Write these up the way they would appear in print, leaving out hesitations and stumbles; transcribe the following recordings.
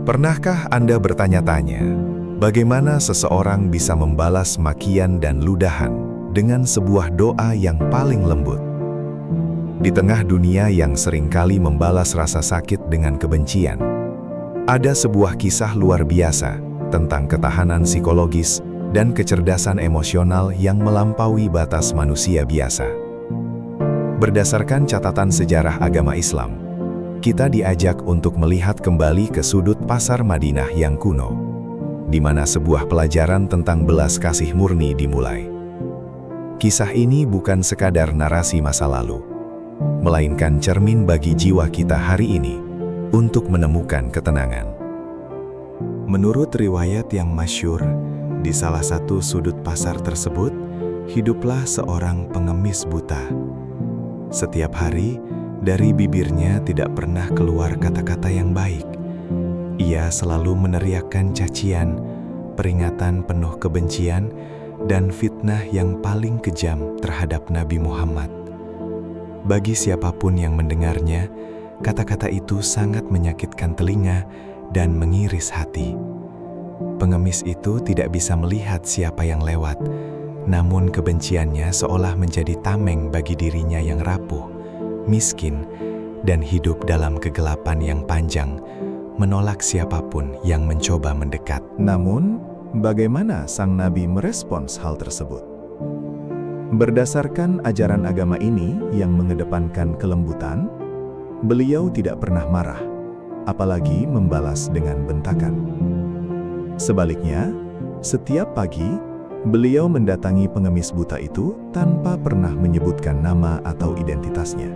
Pernahkah Anda bertanya-tanya, bagaimana seseorang bisa membalas makian dan ludahan dengan sebuah doa yang paling lembut? Di tengah dunia yang seringkali membalas rasa sakit dengan kebencian, ada sebuah kisah luar biasa tentang ketahanan psikologis dan kecerdasan emosional yang melampaui batas manusia biasa. Berdasarkan catatan sejarah agama Islam, kita diajak untuk melihat kembali ke sudut pasar Madinah yang kuno, di mana sebuah pelajaran tentang belas kasih murni dimulai. Kisah ini bukan sekadar narasi masa lalu, melainkan cermin bagi jiwa kita hari ini untuk menemukan ketenangan. Menurut riwayat yang masyhur, di salah satu sudut pasar tersebut, hiduplah seorang pengemis buta. Setiap hari, dari bibirnya tidak pernah keluar kata-kata yang baik. Ia selalu meneriakkan cacian, peringatan penuh kebencian, dan fitnah yang paling kejam terhadap Nabi Muhammad. Bagi siapapun yang mendengarnya, kata-kata itu sangat menyakitkan telinga dan mengiris hati. Pengemis itu tidak bisa melihat siapa yang lewat, namun kebenciannya seolah menjadi tameng bagi dirinya yang rapuh, miskin, dan hidup dalam kegelapan yang panjang, menolak siapapun yang mencoba mendekat. Namun, bagaimana sang Nabi merespons hal tersebut? Berdasarkan ajaran agama ini yang mengedepankan kelembutan, beliau tidak pernah marah, apalagi membalas dengan bentakan. Sebaliknya, setiap pagi, beliau mendatangi pengemis buta itu tanpa pernah menyebutkan nama atau identitasnya.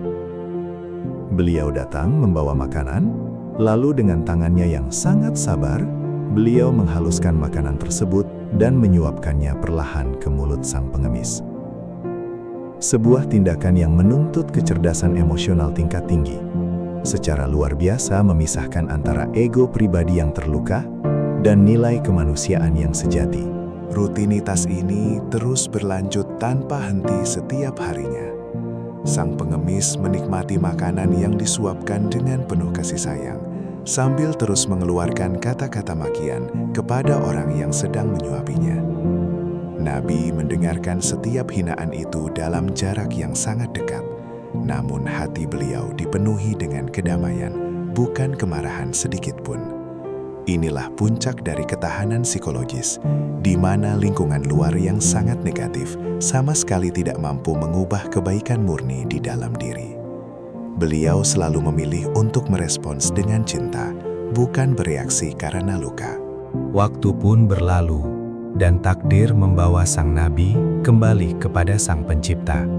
Beliau datang membawa makanan, lalu dengan tangannya yang sangat sabar, beliau menghaluskan makanan tersebut dan menyuapkannya perlahan ke mulut sang pengemis. Sebuah tindakan yang menuntut kecerdasan emosional tingkat tinggi, secara luar biasa memisahkan antara ego pribadi yang terluka dan nilai kemanusiaan yang sejati. Rutinitas ini terus berlanjut tanpa henti setiap harinya. Sang pengemis menikmati makanan yang disuapkan dengan penuh kasih sayang, sambil terus mengeluarkan kata-kata makian kepada orang yang sedang menyuapinya. Nabi mendengarkan setiap hinaan itu dalam jarak yang sangat dekat, namun hati beliau dipenuhi dengan kedamaian, bukan kemarahan sedikit pun. Inilah puncak dari ketahanan psikologis, di mana lingkungan luar yang sangat negatif sama sekali tidak mampu mengubah kebaikan murni di dalam diri. Beliau selalu memilih untuk merespons dengan cinta, bukan bereaksi karena luka. Waktu pun berlalu, dan takdir membawa sang Nabi kembali kepada Sang Pencipta.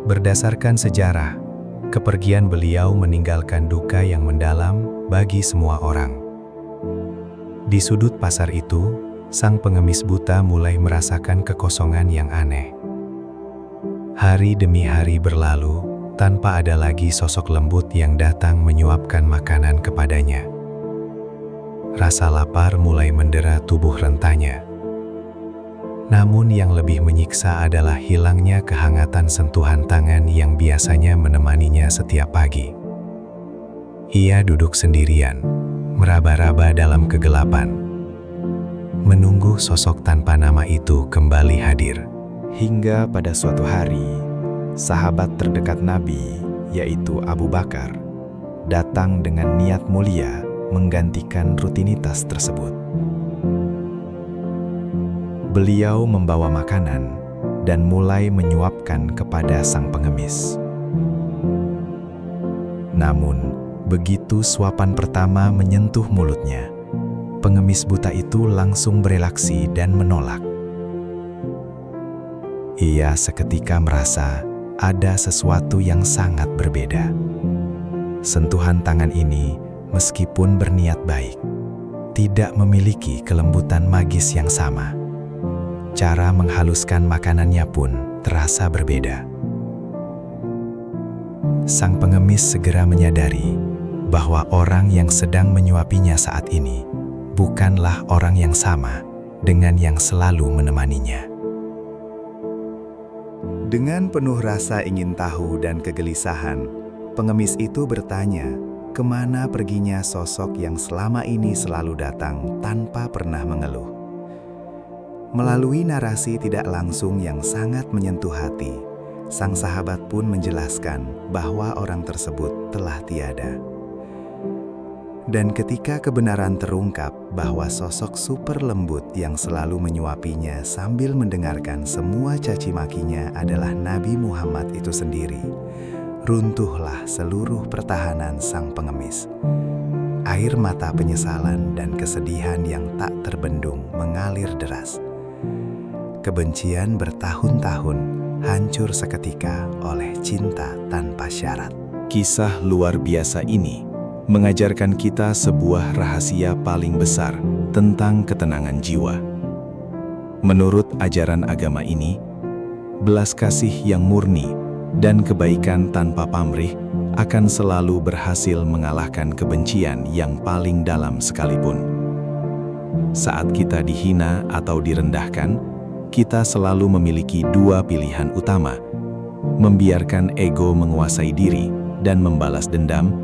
Berdasarkan sejarah, kepergian beliau meninggalkan duka yang mendalam bagi semua orang. Di sudut pasar itu, sang pengemis buta mulai merasakan kekosongan yang aneh. Hari demi hari berlalu, tanpa ada lagi sosok lembut yang datang menyuapkan makanan kepadanya. Rasa lapar mulai mendera tubuh rentanya. Namun yang lebih menyiksa adalah hilangnya kehangatan sentuhan tangan yang biasanya menemaninya setiap pagi. Ia duduk sendirian, meraba-raba dalam kegelapan, menunggu sosok tanpa nama itu kembali hadir. Hingga pada suatu hari, sahabat terdekat Nabi, yaitu Abu Bakar, datang dengan niat mulia menggantikan rutinitas tersebut. Beliau membawa makanan dan mulai menyuapkan kepada sang pengemis. Namun, begitu suapan pertama menyentuh mulutnya, pengemis buta itu langsung bereaksi dan menolak. Ia seketika merasa ada sesuatu yang sangat berbeda. Sentuhan tangan ini, meskipun berniat baik, tidak memiliki kelembutan magis yang sama. Cara menghaluskan makanannya pun terasa berbeda. Sang pengemis segera menyadari bahwa orang yang sedang menyuapinya saat ini bukanlah orang yang sama dengan yang selalu menemaninya. Dengan penuh rasa ingin tahu dan kegelisahan, pengemis itu bertanya, kemana perginya sosok yang selama ini selalu datang tanpa pernah mengeluh. Melalui narasi tidak langsung yang sangat menyentuh hati, sang sahabat pun menjelaskan bahwa orang tersebut telah tiada. Dan ketika kebenaran terungkap bahwa sosok super lembut yang selalu menyuapinya sambil mendengarkan semua caci makinya adalah Nabi Muhammad itu sendiri, runtuhlah seluruh pertahanan sang pengemis. Air mata penyesalan dan kesedihan yang tak terbendung mengalir deras. Kebencian bertahun-tahun hancur seketika oleh cinta tanpa syarat. Kisah luar biasa ini mengajarkan kita sebuah rahasia paling besar tentang ketenangan jiwa. Menurut ajaran agama ini, belas kasih yang murni dan kebaikan tanpa pamrih akan selalu berhasil mengalahkan kebencian yang paling dalam sekalipun. Saat kita dihina atau direndahkan, kita selalu memiliki dua pilihan utama: membiarkan ego menguasai diri dan membalas dendam,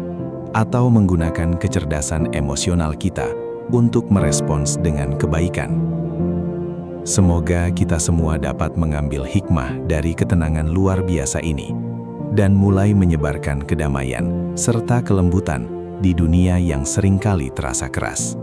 atau menggunakan kecerdasan emosional kita untuk merespons dengan kebaikan. Semoga kita semua dapat mengambil hikmah dari ketenangan luar biasa ini dan mulai menyebarkan kedamaian serta kelembutan di dunia yang seringkali terasa keras.